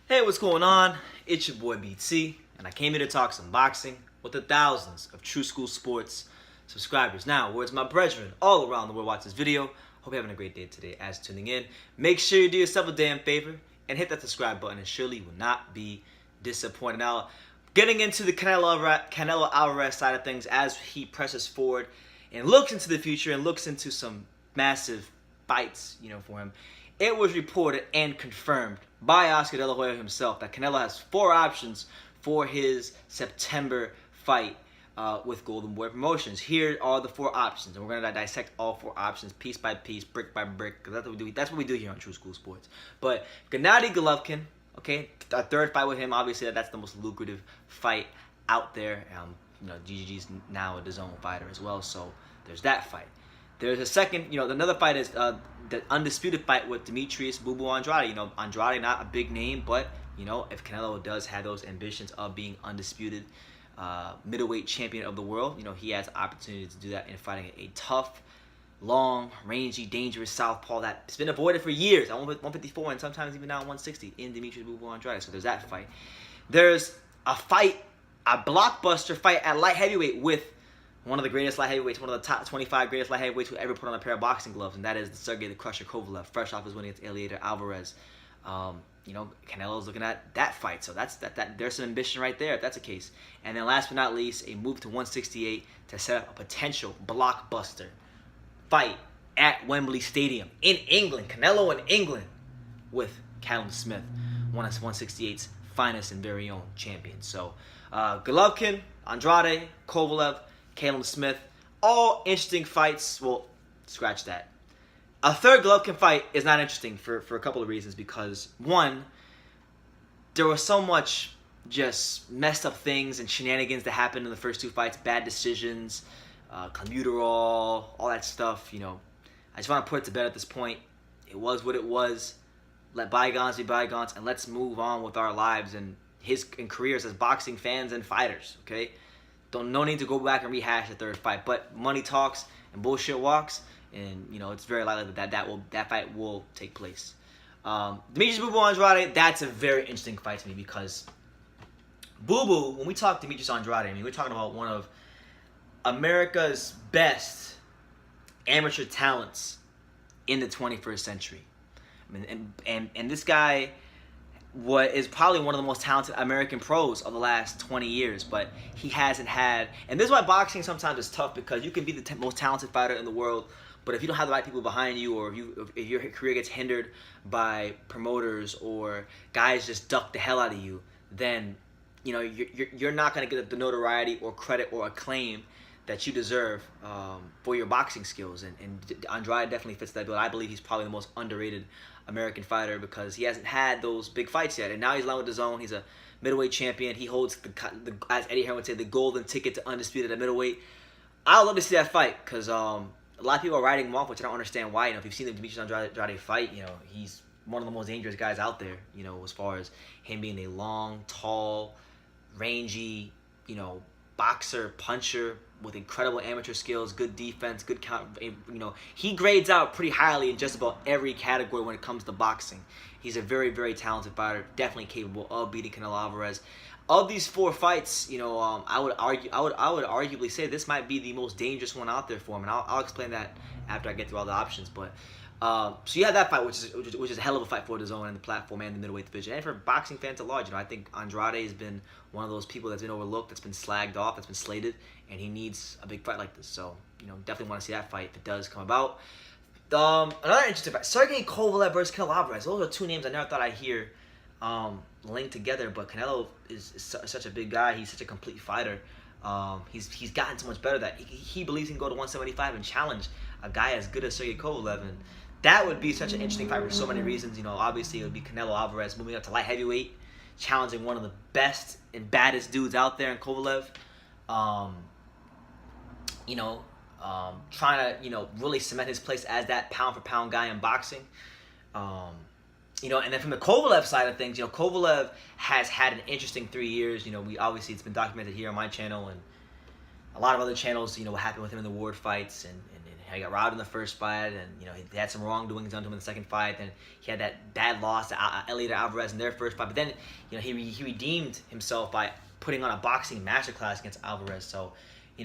Hey, what's going on? It's your boy BT, and I came here to talk some boxing with the thousands of True School Sports subscribers. Now, words my brethren all around the world watch this video. Hope you're having a great day today as tuning in. Make sure you do yourself a damn favor and hit that subscribe button, and surely you will not be disappointed. Now, getting into the Canelo Alvarez side of things as he presses forward and looks into the future and looks into some massive fights, for him. It was reported and confirmed by Oscar De La Hoya himself that Canelo has 4 options for his September fight with Golden Boy Promotions. Here are the 4 options, and we're going to dissect all 4 options piece by piece, brick by brick, because that's what we do. That's what we do here on True School Sports. But Gennady Golovkin, okay, a third fight with him. Obviously, that's the most lucrative fight out there. GGG's now a DAZN fighter as well, so there's that fight. There's a second, another fight is the undisputed fight with Demetrius Boo Boo Andrade. Andrade, not a big name, but, if Canelo does have those ambitions of being undisputed middleweight champion of the world, he has the opportunity to do that in fighting a tough, long, rangy, dangerous southpaw that's been avoided for years at 154 and sometimes even now at 160 in Demetrius Boo Boo Andrade. So there's that fight. There's a fight, a blockbuster fight at light heavyweight with one of the greatest light heavyweights, one of the top 25 greatest light heavyweights who ever put on a pair of boxing gloves, and that is Sergey the Crusher Kovalev, fresh off his win against Eliader Alvarez. Canelo's looking at that fight, so there's some ambition right there if that's the case. And then last but not least, a move to 168 to set up a potential blockbuster fight at Wembley Stadium in England, Canelo in England, with Callum Smith, one of 168's finest and very own champions. So Golovkin, Andrade, Kovalev, Callum Smith, all interesting fights. Well, scratch that. A third Golovkin fight is not interesting for a couple of reasons. Because, one, there was so much just messed up things and shenanigans that happened in the first 2 fights. Bad decisions, clenbuterol, all that stuff. I just want to put it to bed at this point. It was what it was. Let bygones be bygones, and let's move on with our lives and careers as boxing fans and fighters, okay? No need to go back and rehash the third fight, but money talks and bullshit walks, and it's very likely that fight will take place. Demetrius Boo Boo Andrade, that's a very interesting fight to me because Boo Boo, when we talk Demetrius Andrade, we're talking about one of America's best amateur talents in the 21st century. And this guy is probably one of the most talented American pros of the last 20 years, but he hasn't had, and this is why boxing sometimes is tough, because you can be the most talented fighter in the world, but if you don't have the right people behind you, or if your career gets hindered by promoters or guys just duck the hell out of you, then you're not going to get the notoriety or credit or acclaim that you deserve for your boxing skills. And Andrade definitely fits that bill. I believe he's probably the most underrated American fighter because he hasn't had those big fights yet. And now he's aligned with DAZN. He's a middleweight champion. He holds, as Eddie Hearn would say, the golden ticket to undisputed at middleweight. I would love to see that fight because a lot of people are writing him off, which I don't understand why. If you've seen the Demetrius Andrade fight, he's one of the most dangerous guys out there, as far as him being a long, tall, rangy, boxer, puncher with incredible amateur skills, good defense, good count. He grades out pretty highly in just about every category when it comes to boxing. He's a very, very talented fighter, definitely capable of beating Canelo Alvarez. Of these 4 fights, I would arguably say this might be the most dangerous one out there for him, and I'll explain that after I get through all the options. But so you have that fight, which is a hell of a fight for DAZN and the platform and the middleweight division, and for boxing fans at large. I think Andrade has been one of those people that's been overlooked, that's been slagged off, that's been slated, and he needs a big fight like this. So definitely want to see that fight if it does come about. Another interesting fight: Sergey Kovalev versus Canelo Alvarez. Those are 2 names I never thought I'd hear linked together, but Canelo is such a big guy. He's such a complete fighter. He's gotten so much better that he believes he can go to 175 and challenge a guy as good as Sergey Kovalev, and that would be such an interesting fight for so many reasons. Obviously it would be Canelo Alvarez moving up to light heavyweight, challenging one of the best and baddest dudes out there in Kovalev. Trying to really cement his place as that pound for pound guy in boxing. And then from the Kovalev side of things, Kovalev has had an interesting 3 years. Obviously it's been documented here on my channel and a lot of other channels. What happened with him in the Ward fights and he got robbed in the first fight, and he had some wrongdoings done to him in the second fight, and he had that bad loss to Elliot Alvarez in their first fight. But then he redeemed himself by putting on a boxing masterclass against Alvarez. So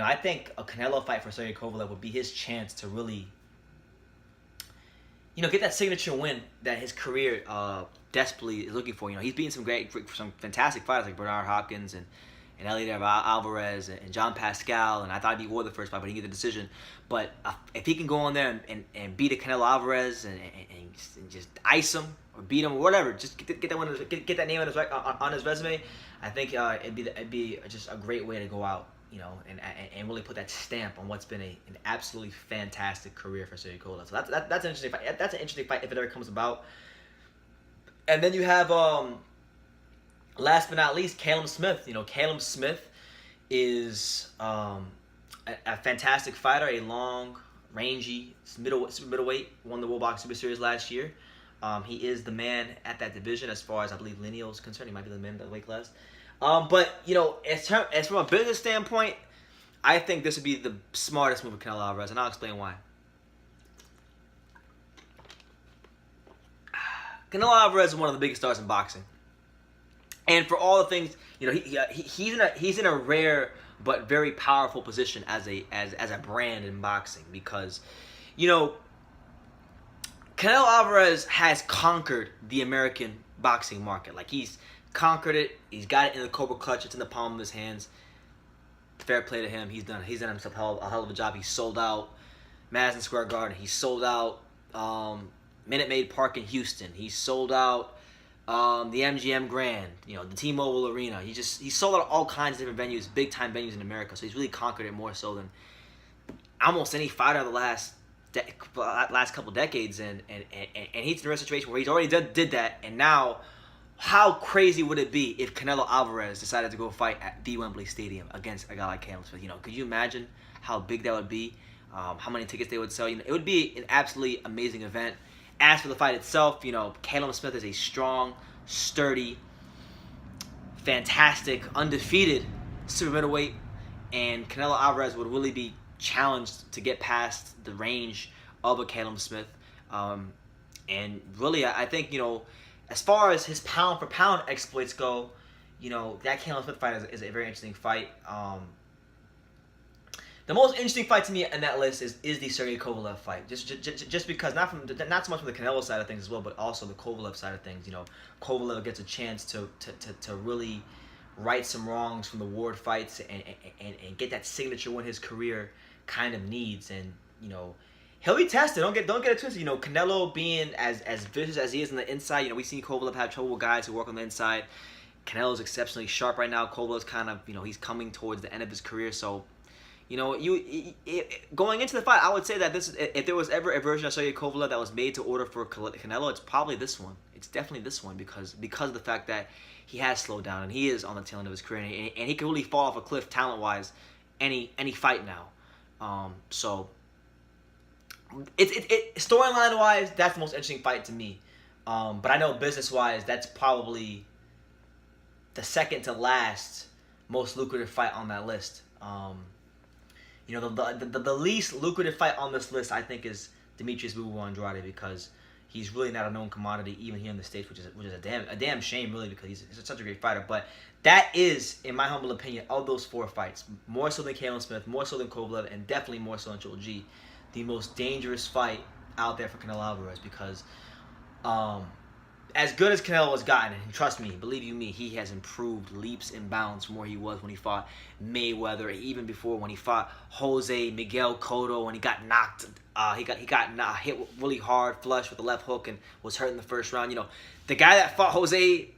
I think a Canelo fight for Sergey Kovalev would be his chance to really get that signature win that his career desperately is looking for. He's beaten some fantastic fighters like Bernard Hopkins and Elliot Alvarez and John Pascal, and I thought he won the first fight, but he didn't get the decision. But if he can go on there and beat a Canelo Alvarez and just ice him or beat him or whatever, just get that name on his resume, I think it'd be just a great way to go out, and really put that stamp on what's been an absolutely fantastic career for Sergey Kovalev. So that's an interesting fight. That's an interesting fight if it ever comes about. And then you have last but not least, Caleb Smith. Caleb Smith is a fantastic fighter, a long, rangy middleweight. Won the World Boxing Super Series last year. He is the man at that division as far as I believe lineal is concerned. He might be the man at that weight class. But as from a business standpoint, I think this would be the smartest move for Canelo Alvarez, and I'll explain why. Canelo Alvarez is one of the biggest stars in boxing. And for all the things, he's in a rare but very powerful position as a brand in boxing, because Canelo Alvarez has conquered the American boxing market. Like, he's conquered it. He's got it in the Cobra Clutch. It's in the palm of his hands. Fair play to him. He's done himself a hell of a job. He sold out Madison Square Garden. He sold out Minute Maid Park in Houston. He sold out the MGM Grand, the T-Mobile Arena. He sold out all kinds of different venues, big time venues in America. So he's really conquered it more so than almost any fighter of the last couple decades. And he's in a situation where he's already did that. And now, how crazy would it be if Canelo Alvarez decided to go fight at the Wembley Stadium against a guy like Caleb Smith? Could you imagine how big that would be? How many tickets they would sell? It would be an absolutely amazing event. As for the fight itself, Caleb Smith is a strong, sturdy, fantastic, undefeated super middleweight, and Canelo Alvarez would really be challenged to get past the range of a Caleb Smith. And really, I think, as far as his pound-for-pound exploits go, that Caleb Smith fight is a very interesting fight. The most interesting fight to me in that list is the Sergey Kovalev fight. Just because, not so much from the Canelo side of things as well, but also the Kovalev side of things. Kovalev gets a chance to really right some wrongs from the Ward fights and get that signature win his career kind of needs. And he'll be tested. Don't get it twisted. Canelo being as vicious as he is on the inside. We've seen Kovalev have trouble with guys who work on the inside. Canelo's exceptionally sharp right now. Kovalev's kind of he's coming towards the end of his career, so. Going into the fight, I would say that if there was ever a version of Sergey Kovalev that was made to order for Canelo, it's probably this one. It's definitely this one because of the fact that he has slowed down and he is on the tail end of his career, and he could really fall off a cliff talent-wise any fight now. So it storyline-wise, that's the most interesting fight to me. But I know business-wise, that's probably the second to last most lucrative fight on that list. The least lucrative fight on this list, I think, is Demetrius Boo Boo Andrade, because he's really not a known commodity even here in the States, which is a damn shame, really, because he's such a great fighter. But that is, in my humble opinion, of those four fights, more so than Caleb Smith, more so than Kovalev, and definitely more so than Triple G, the most dangerous fight out there for Canelo Alvarez, because as good as Canelo has gotten, and trust me, believe you me, he has improved leaps and bounds from where he was when he fought Mayweather, even before when he fought Jose Miguel Cotto, when he got knocked, he got hit really hard, flush with the left hook, and was hurt in the first round. The guy that fought Jose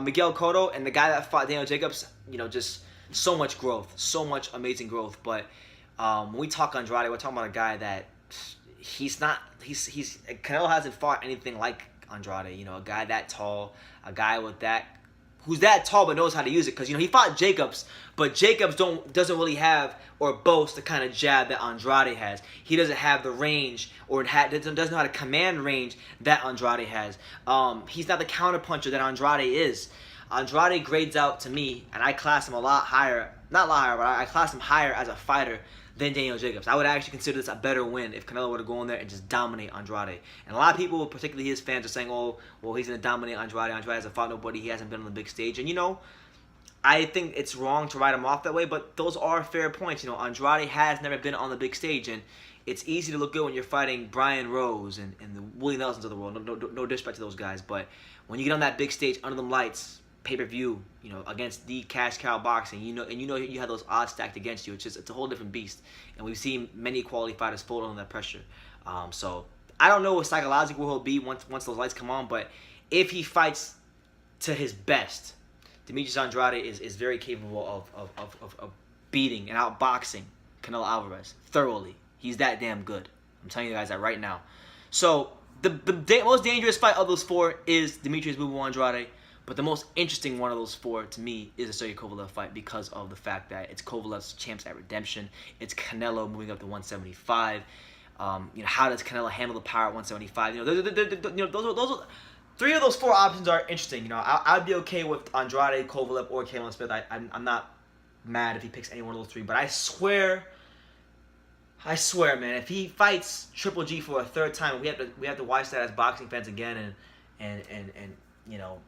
Miguel Cotto and the guy that fought Daniel Jacobs, just so much growth, so much amazing growth. But when we talk Andrade, we're talking about a guy that Canelo hasn't fought anything like Andrade, a guy that tall, a guy who's that tall but knows how to use it, because he fought Jacobs, but Jacobs doesn't really have or boast the kind of jab that Andrade has. He doesn't have the range or doesn't know how to command range that Andrade has. He's not the counterpuncher that Andrade is. Andrade grades out to me, and I class him a lot higher. Not a lot higher, but I class him higher as a fighter than Daniel Jacobs. I would actually consider this a better win if Canelo were to go in there and just dominate Andrade. And a lot of people, particularly his fans, are saying, oh, well, he's going to dominate Andrade. Andrade hasn't fought nobody. He hasn't been on the big stage. And, you know, I think it's wrong to write him off that way, but those are fair points. You know, Andrade has never been on the big stage, and it's easy to look good when you're fighting Brian Rose and the Willie Nelsons of the world. No disrespect to those guys, but when you get on that big stage under them lights, pay-per-view, you know, against the cash cow boxing, you know you have those odds stacked against you. It's a whole different beast, and we've seen many quality fighters fold under that pressure. So I don't know what psychologically he'll be once those lights come on, but if he fights to his best, Demetrius Andrade is very capable of beating and outboxing Canelo Alvarez thoroughly. He's that damn good. I'm telling you guys that right now. So the most dangerous fight of those four is Demetrius Boo Andrade. But the most interesting one of those four to me is the Sergey Kovalev fight because of the fact that it's Kovalev's champs at redemption. It's Canelo moving up to 175. You know, how does Canelo handle the power at 175? You know, those are three of those four options are interesting. You know, I'd be okay with Andrade, Kovalev, or Kalen Smith. I'm not mad if he picks any one of those three. But I swear, man, if he fights Triple G for a third time, we have to watch that as boxing fans again, and you know.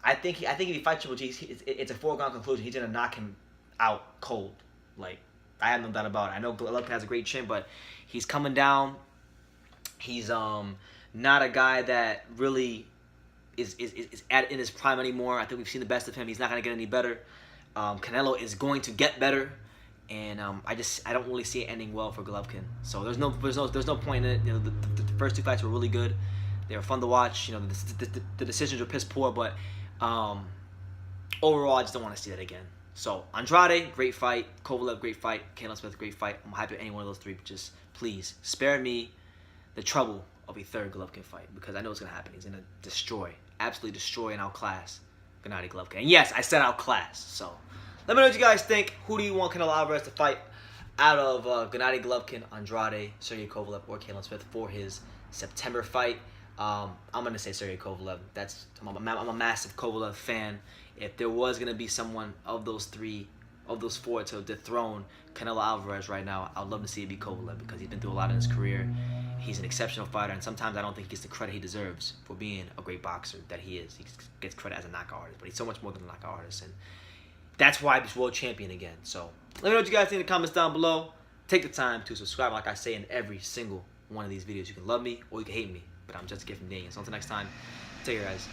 I think if he fights Triple G, it's a foregone conclusion. He's gonna knock him out cold. Like, I have no doubt about it. I know Golovkin has a great chin, but he's coming down. He's not a guy that really is in his prime anymore. I think we've seen the best of him. He's not gonna get any better. Canelo is going to get better, and I don't really see it ending well for Golovkin. So there's no point in it. You know, the first two fights were really good. They were fun to watch. You know, the decisions were piss poor, but overall, I just don't want to see that again. So, Andrade, great fight. Kovalev, great fight. Canelo Smith, great fight. I'm happy with any one of those three. But just, please, spare me the trouble of a third Golovkin fight because I know it's going to happen. He's going to absolutely destroy and outclass Gennady Golovkin. And yes, I said outclass. So, let me know what you guys think. Who do you want Canelo Alvarez to fight out of Gennady Golovkin, Andrade, Sergey Kovalev, or Canelo Smith for his September fight? I'm gonna say Sergey Kovalev. I'm a massive Kovalev fan. If there was gonna be someone of those four to dethrone Canelo Alvarez right now, I'd love to see it be Kovalev because he's been through a lot in his career. He's an exceptional fighter, and sometimes I don't think he gets the credit he deserves for being a great boxer that he is. He gets credit as a knockout artist, but he's so much more than a knockout artist, and that's why he's world champion again. So let me know what you guys think in the comments down below. Take the time to subscribe, like I say in every single one of these videos. You can love me or you can hate me. But I'm just a gift from Daniel. So until next time, take care, guys.